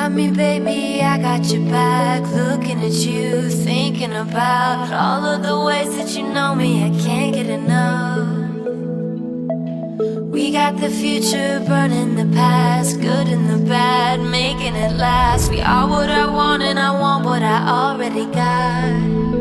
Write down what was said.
got me, baby, I got your back. Looking at you, thinking about all of the ways that you know me, I can't get enough. We got the future burning the past, good and the bad, making it last. We are what I want and I want what I already got.